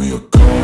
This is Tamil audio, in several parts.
me a god.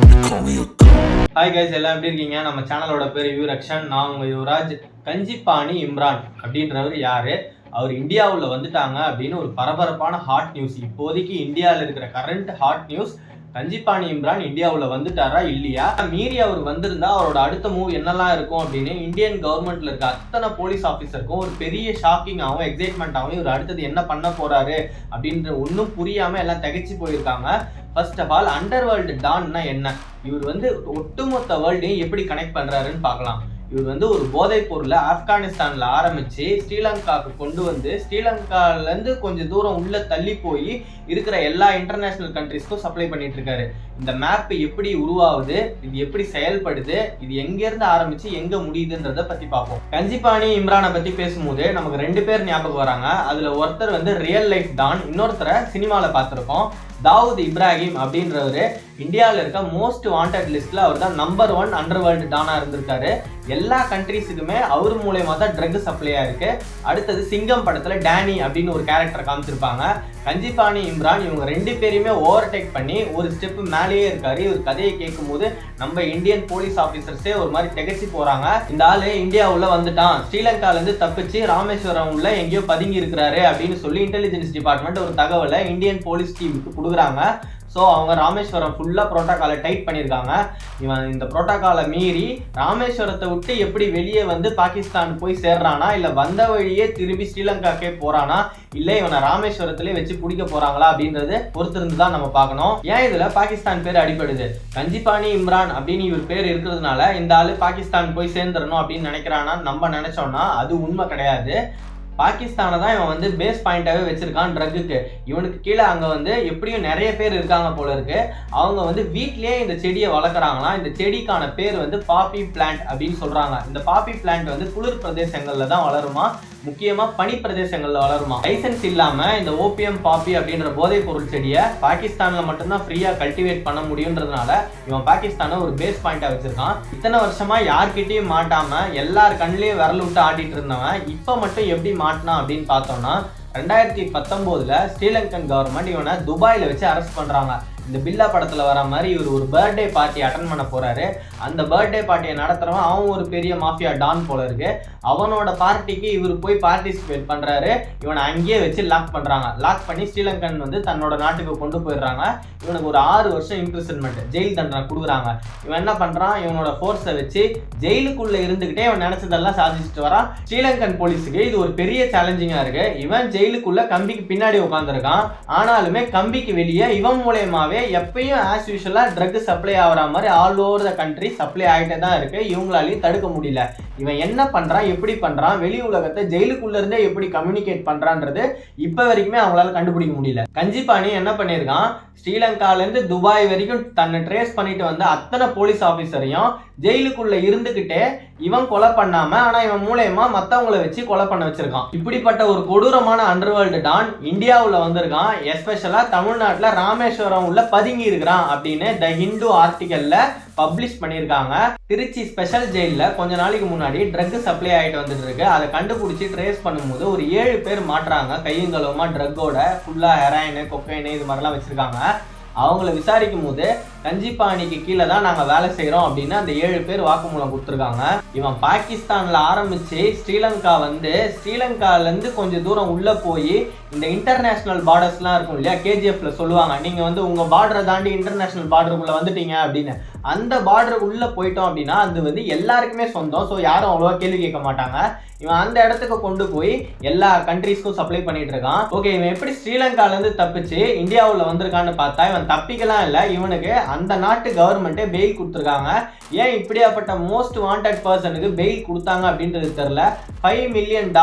They call me a god. Hi guys, எல்லாம் எப்படி இருக்கீங்க? நம்ம சேனலோட பேர் யுவரக்ஷன். நான் உங்கள் யுவராஜ். கஞ்சிப்பாணி இம்ரான் அப்படின்றவர் யாரு? அவர் இந்தியாவில் வந்துட்டாங்க அப்படின்னு ஒரு பரபரப்பான ஹாட் நியூஸ். இப்போதைக்கு இந்தியாவில் இருக்கிற கரண்ட் ஹாட் நியூஸ், கஞ்சிப்பாணி இம்ரான் இந்தியாவில் வந்துட்டாரா இல்லையா, மீறி அவர் வந்திருந்தா அவரோட அடுத்த மூவ் என்னெல்லாம் இருக்கும் அப்படின்னு இந்தியன் கவர்மெண்ட்ல இருக்க அத்தனை போலீஸ் ஆஃபீஸருக்கும் ஒரு பெரிய ஷாக்கிங்காகவும் எக்ஸைட்மெண்ட்டாகவும் இவர் அடுத்தது என்ன பண்ண போறாரு அப்படின்ற ஒன்றும் புரியாம எல்லாம் திகைச்சு போயிருக்காங்க. First of all, under world டான்னா என்ன, இவர் வந்து ஒட்டுமொத்த வேர்ல்டையும் எப்படி கனெக்ட் பண்றாருன்னு பார்க்கலாம். இவர் வந்து ஒரு போதைப் பொருளை ஆப்கானிஸ்தான்ல ஆரம்பிச்சு ஸ்ரீலங்காவுக்கு கொண்டு வந்து ஸ்ரீலங்காலேருந்து கொஞ்சம் தூரம் உள்ள தள்ளி போய் இருக்கிற எல்லா இன்டர்நேஷனல் கண்ட்ரிஸ்க்கும் சப்ளை பண்ணிட்டு இருக்காரு. இந்த மேப் எப்படி உருவாகுது, இது எப்படி செயல்படுது, இது எங்கேருந்து ஆரம்பிச்சு எங்க முடியுதுன்றத பத்தி பார்ப்போம். கஞ்சிப்பாணி இம்ரானை பத்தி பேசும்போது நமக்கு ரெண்டு பேர் ஞாபகம் வராங்க. அதுல ஒருத்தர் வந்து ரியல் லைஃப் டான், இன்னொருத்தரை சினிமாவில் பார்த்துருக்கோம். தாவூத் இப்ராஹிம் அப்படின்றவர் இந்தியாவில் இருக்க மோஸ்ட் வாண்டட் லிஸ்ட்ல அவர் தான் நம்பர் 1 அண்டர் வேர்ல்டு டானா இருந்திருக்காரு. எல்லா கண்ட்ரீஸுக்குமே அவர் மூலயமா தான் ட்ரக் சப்ளையா இருக்கு. அடுத்தது சிங்கம் படத்துல டேனி அப்படின்னு ஒரு கேரக்டர் காமிச்சிருப்பாங்க. கஞ்சிப்பாணி இம்ரான் இவங்க ரெண்டு பேரையுமே ஓவர்டேக் பண்ணி ஒரு ஸ்டெப் மேலேயே இருக்காரு. இவர் கதையை கேட்கும் போது நம்ம இந்தியன் போலீஸ் ஆபீசர்ஸே ஒரு மாதிரி திகச்சு போறாங்க. இந்த ஆளு இந்தியா உள்ள வந்துட்டான், ஸ்ரீலங்கால இருந்து தப்பிச்சு ராமேஸ்வரம் உள்ள எங்கேயோ பதுங்கி இருக்கிறாரு அப்படின்னு சொல்லி இன்டெலிஜென்ஸ் டிபார்ட்மெண்ட் ஒரு தகவலை இந்தியன் போலீஸ் டீமுக்கு கொடுக்குறாங்க. ஸோ அவங்க ராமேஸ்வரம் ஃபுல்லாக ப்ரோட்டோகாலை டைட் பண்ணியிருக்காங்க. இவன் இந்த ப்ரோட்டோகாலை மீறி ராமேஸ்வரத்தை விட்டு எப்படி வெளியே வந்து பாகிஸ்தான் போய் சேர்றானா, இல்லை வந்த வழியே திரும்பி ஸ்ரீலங்காக்கே போறானா, இல்லை இவனை ராமேஸ்வரத்திலே வச்சு பிடிக்க போறாங்களா அப்படின்றது பொறுத்திருந்து தான் நம்ம பார்க்கணும். ஏன் இதுல பாகிஸ்தான் பேர் அடிபடுது? கஞ்சிப்பாணி இம்ரான் அப்படின்னு இவர் பேர் இருக்கிறதுனால இந்த ஆளு பாகிஸ்தான் போய் சேர்ந்துடணும் அப்படின்னு நினைக்கிறானா நம்ம நினைச்சோம்னா அது உண்மை கிடையாது. பாகிஸ்தானை தான் இவன் வந்து பேஸ் பாயிண்டாகவே வச்சிருக்கான் ட்ரக்குக்கு. இவனுக்கு கீழே அங்கே வந்து எப்படியும் நிறைய பேர் இருக்காங்க போல இருக்கு. அவங்க வந்து வீட்லேயே இந்த செடியை வளர்க்குறாங்களாம். இந்த செடிக்கான பேர் வந்து பாப்பி பிளான்ட் அப்படின்னு சொல்றாங்க. இந்த பாப்பி பிளான்ட் வந்து குளிர் பிரதேசங்கள்ல தான் வளருமா, முக்கியமாக பனி பிரதேசங்களில் வளருமா. லைசன்ஸ் இல்லாமல் இந்த ஓபியம் பாப்பி அப்படின்ற போதைப் பொருள் செடியை பாகிஸ்தானில் மட்டும்தான் ஃப்ரீயாக கல்டிவேட் பண்ண முடியுன்றதுனால இவன் பாகிஸ்தானை ஒரு பேஸ் பாயிண்டாக வச்சிருக்கான். இத்தனை வருஷமா யார்கிட்டையும் மாட்டாம எல்லார் கண்ணிலையும் விரல் விட்டு ஆடிட்டு இருந்தவன் இப்போ மட்டும் எப்படி மாட்டினா அப்படின்னு பார்த்தோம்னா, 2019 ஸ்ரீலங்கன் கவர்மெண்ட் இவனை துபாயில் வச்சு அரெஸ்ட் பண்றாங்க. இந்த பில்லா படத்துல வர மாதிரி இவர் ஒரு பர்த்டே பார்ட்டி அட்டன் பண்ண போறாரு. அந்த பர்த்டே பார்ட்டியை நடத்துறவன் அவன் ஒரு பெரிய மாஃபியா டான் போல இருக்கு. அவனோட பார்ட்டிக்கு இவர் போய் பார்ட்டிசிபேட் பண்றாரு. இவனை அங்கேயே வச்சு லாக் பண்றாங்க. லாக் பண்ணி ஸ்ரீலங்கன் வந்து தன்னோட நாட்டுக்கு கொண்டு போயிடுறாங்க. இவனுக்கு ஒரு 6 வருஷம் இம்ப்ரிசன்மெண்ட், ஜெயில் தண்டனை கொடுக்குறாங்க. இவன் என்ன பண்றான், இவனோட ஃபோர்ஸை வச்சு ஜெயிலுக்குள்ள இருந்துகிட்டே இவன் நினைச்சதெல்லாம் சாதிச்சுட்டு வரான். ஸ்ரீலங்கன் போலீஸுக்கு இது ஒரு பெரிய சேலஞ்சிங்கா இருக்கு. இவன் ஜெயிலுக்குள்ள கம்பிக்கு பின்னாடி உட்காந்துருக்கான். ஆனாலுமே கம்பிக்கு வெளியே இவன் மூலயமாவே எப்பயும் ஆஸ் யூஷுவலா ட்ரக் சப்ளை ஆகிற மாதிரி all over the country supply ஆகிட்டே தான் இருக்கு. இவங்களாலையும் தடுக்க முடியல. இவன் என்ன பண்றான், எப்படி பண்றான், வெளி உலகத்தை ஜெயிலுக்குள்ள இருந்தே எப்படி கம்யூனிகேட் பண்றான்றது இப்ப வரைக்குமே அவங்களால கண்டுபிடிக்க முடியல. கஞ்சிப்பாணி என்ன பண்ணிருக்கான், ஸ்ரீலங்கால இருந்து துபாய் வரைக்கும் தன்னை ட்ரேஸ் பண்ணிட்டு வந்த அத்தனை போலீஸ் ஆபீசரையும் ஜெயிலுக்குள்ள இருந்துகிட்டே இவன் கொலை பண்ணாம, ஆனா இவன் மூலயமா மத்தவங்களை வச்சு கொலை பண்ண வச்சிருக்கான். இப்படிப்பட்ட ஒரு கொடூரமான அண்டர்வேர்ல்டு டான் இந்தியாவுல வந்திருக்கான். எஸ்பெஷலா தமிழ்நாட்டுல ராமேஸ்வரம் உள்ள பதுங்கி இருக்கிறான் அப்படின்னு த ஹிந்து ஆர்டிகல்ல பப்ளிஷ் பண்ணியிருக்காங்க. திருச்சி ஸ்பெஷல் ஜெயில கொஞ்ச நாளைக்கு முன்னாடி ட்ரக் சப்ளை ஆகிட்டு வந்துட்டு இருக்கு. அதை கண்டுபிடிச்சி ட்ரேஸ் பண்ணும்போது ஒரு 7 பேர் மாட்டுறாங்க. கையங்கலமா ட்ரக்கோட ஃபுல்லா ஹெராயின், கொக்கைன் இது மாதிரிலாம் வச்சிருக்காங்க. அவங்கள விசாரிக்கும் போது கஞ்சிப்பாணிக்கு கீழே தான் நாங்கள் வேலை செய்கிறோம் அப்படின்னு அந்த 7 பேர் வாக்குமூலம் கொடுத்துருக்காங்க. இவன் பாகிஸ்தானில் ஆரம்பித்து ஸ்ரீலங்கா வந்து ஸ்ரீலங்காலேருந்து கொஞ்சம் தூரம் உள்ளே போய் இந்த இன்டர்நேஷ்னல் பார்டர்ஸ்லாம் இருக்கும் இல்லையா, கேஜிஎஃப்ல சொல்லுவாங்க, நீங்கள் வந்து உங்கள் பார்டரை தாண்டி இன்டர்நேஷ்னல் பார்டருக்குள்ளே வந்துட்டீங்க அப்படின்னு. அந்த பார்டர் உள்ளே போயிட்டோம் அப்படின்னா அது வந்து எல்லாருக்குமே சொந்தம். ஸோ யாரும் அவ்வளோவா கேள்வி கேட்க மாட்டாங்க. இவன் அந்த இடத்துக்கு கொண்டு போய் எல்லா கண்ட்ரீஸ்க்கும் சப்ளை பண்ணிட்டு இருக்கான். ஓகே, இவன் எப்படி ஸ்ரீலங்காலேருந்து தப்பிச்சு இந்தியாவில் வந்திருக்கான்னு பார்த்தா இவன் தப்பிக்கலாம் இல்லை, இவனுக்கு அந்த நாட்டு கவர்மெண்ட்டே பெயில் கொடுத்துருக்காங்க. ஏன் இப்படியாப்பட்ட மோஸ்ட் வாண்டட் பர்சனுக்கு பெயில் கொடுத்தாங்க அப்படின்றது தெரியல. $5 மில்லியன்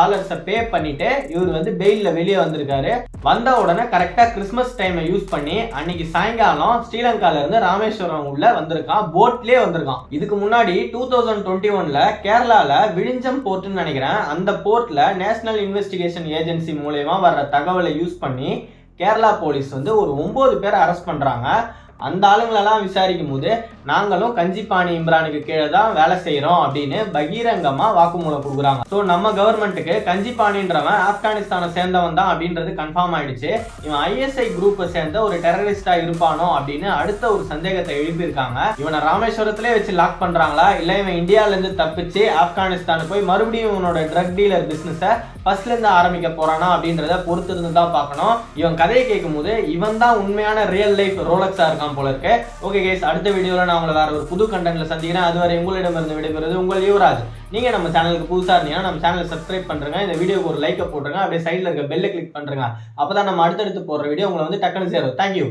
பே பண்ணிட்டு இவர் வந்து பெயில்ல வெளியே வந்திருக்காரு. வந்த உடனே கரெக்டா கிறிஸ்மஸ் டைமை யூஸ் பண்ணி அன்னைக்கு சாயங்காலம் ஸ்ரீலங்கால இருந்து ராமேஸ்வரம் உள்ள வந்திருக்கான். போட்லயே வந்திருக்கான். இதுக்கு முன்னாடி 2021 கேரளால விழிஞ்சம் போர்ட்னு நினைக்கிறேன், அந்த போர்ட்ல நேஷனல் இன்வெஸ்டிகேஷன் ஏஜென்சி மூலமா வர்ற தகவலை யூஸ் பண்ணி கேரளா போலீஸ் வந்து ஒரு 9 பேரை அரெஸ்ட் பண்றாங்க. அந்த ஆளுங்களெல்லாம் விசாரிக்கும் போது நாங்களும் கஞ்சிப்பாணி இம்ரானுக்கு கீழே தான் வேலை செய்யறோம் அப்படின்னு பகிரங்கமா வாக்குமூலம் கொடுக்குறாங்க. ஸோ நம்ம கவர்மெண்ட்டுக்கு கஞ்சிப்பாணின்றவன் ஆப்கானிஸ்தானை சேர்ந்தவன் தான் அப்படின்றது கன்ஃபார்ம் ஆயிடுச்சு. இவன் ISI குரூப்பை சேர்ந்த ஒரு டெரரிஸ்டா இருப்பானோ அப்படின்னு அடுத்த ஒரு சந்தேகத்தை எழுப்பியிருக்காங்க. இவனை ராமேஸ்வரத்திலே வச்சு லாக் பண்றாங்களா, இல்ல இவன் இந்தியால இருந்து தப்பிச்சு ஆப்கானிஸ்தான் போய் மறுபடியும் இவனோட ட்ரக் டீலர் பிசினஸை ஃபர்ஸ்ட்ல இருந்து ஆரம்பிக்க போறானா அப்படின்றத பொறுத்து இருந்து தான் பார்க்கணும். இவன் கதையை கேட்கும் போது இவன் தான் உண்மையான ரியல் லைஃப் ரோலக்ஸா இருக்கான் போல இருக்கு. ஓகே கைஸ், அடுத்த வீடியோல நான் உங்களை வேற ஒரு புது கண்டென்ட்ல சந்திக்கிறேன். அதுவரை உங்களிடமிருந்து விடைபெறுவது உங்கள் யுவராஜ். நீங்க நம்ம சேனலுக்கு புதுசா இருந்தீங்கன்னா நம்ம சேனலை சப்ஸ்கிரைப் பண்றேங்க, இந்த வீடியோக்கு ஒரு லைக்கை போட்டுருங்க, அப்படியே சைட்ல இருக்க பெல்லை கிளிக் பண்றேங்க. அப்பதான் நம்ம அடுத்தடுத்து போடுற வீடியோ உங்களை வந்து டக்குன்னு சேரும். தேங்க்யூ.